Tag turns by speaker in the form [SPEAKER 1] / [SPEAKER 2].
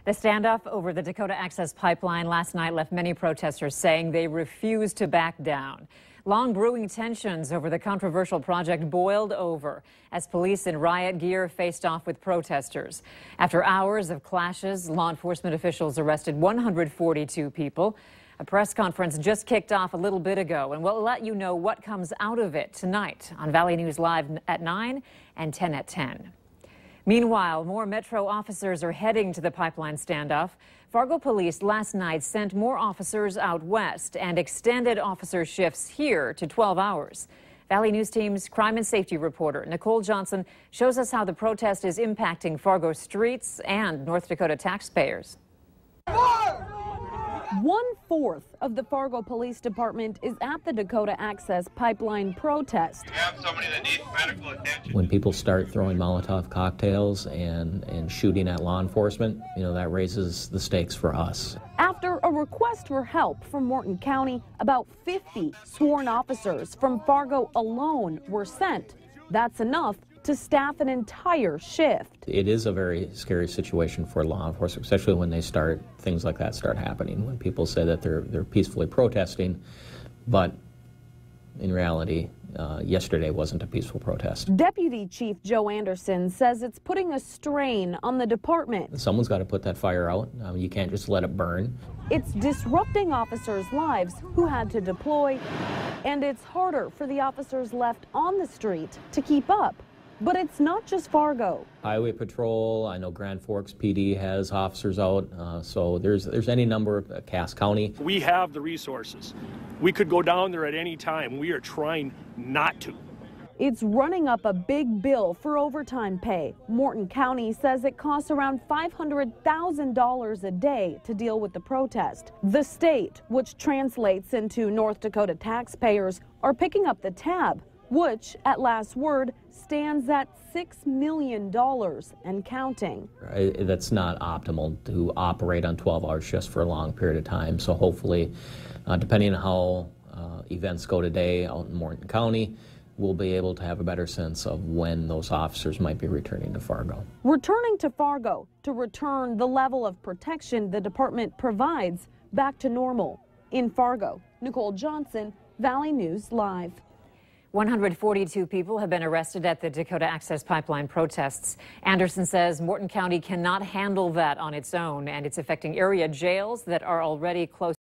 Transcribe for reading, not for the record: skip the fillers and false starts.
[SPEAKER 1] The standoff over the Dakota Access Pipeline last night left many protesters saying they refuse to back down. Long brewing tensions over the controversial project boiled over as police in riot gear faced off with protesters. After hours of clashes, law enforcement officials arrested 142 people. A press conference just kicked off a little bit ago, and we'll let you know what comes out of it tonight on Valley News Live at 9 and 10 at 10. Meanwhile, more Metro officers are heading to the pipeline standoff. Fargo Police last night sent more officers out west and extended officer shifts here to 12 hours. Valley News Team's crime and safety reporter Nicole Johnson shows us how the protest is impacting Fargo streets and North Dakota taxpayers.
[SPEAKER 2] 1/4 of the Fargo Police Department is at the Dakota Access Pipeline protest.
[SPEAKER 3] You have somebody that needs medical attention.
[SPEAKER 4] When people start throwing Molotov cocktails and shooting at law enforcement, that raises the stakes for us.
[SPEAKER 2] After a request for help from Morton County, about 50 sworn officers from Fargo alone were sent. That's enough to staff an entire shift.
[SPEAKER 4] It is a very scary situation for law enforcement, especially when things like that start happening, when people say that they're peacefully protesting, but in reality, yesterday wasn't a peaceful protest.
[SPEAKER 2] Deputy Chief Joe Anderson says it's putting a strain on the department.
[SPEAKER 4] Someone's got to put that fire out. You can't just let it burn.
[SPEAKER 2] It's disrupting officers' lives who had to deploy, and it's harder for the officers left on the street to keep up. But it's not just Fargo.
[SPEAKER 4] Highway Patrol, I know Grand Forks PD has officers out, so there's any number of Cass County.
[SPEAKER 5] We have the resources. We could go down there at any time. We are trying not to.
[SPEAKER 2] It's running up a big bill for overtime pay. Morton County says it costs around $500,000 a day to deal with the protest. The state, which translates into North Dakota taxpayers, are picking up the tab, which, at last word, stands at $6 million and counting.
[SPEAKER 4] That's not optimal to operate on 12-hour shifts for a long period of time. So hopefully, depending on how events go today out in Morton County, we'll be able to have a better sense of when those officers might be returning to Fargo.
[SPEAKER 2] Returning to Fargo to return the level of protection the department provides back to normal. In Fargo, Nicole Johnson, Valley News Live.
[SPEAKER 1] 142 people have been arrested at the Dakota Access Pipeline protests. Anderson says Morton County cannot handle that on its own, and it's affecting area jails that are already close.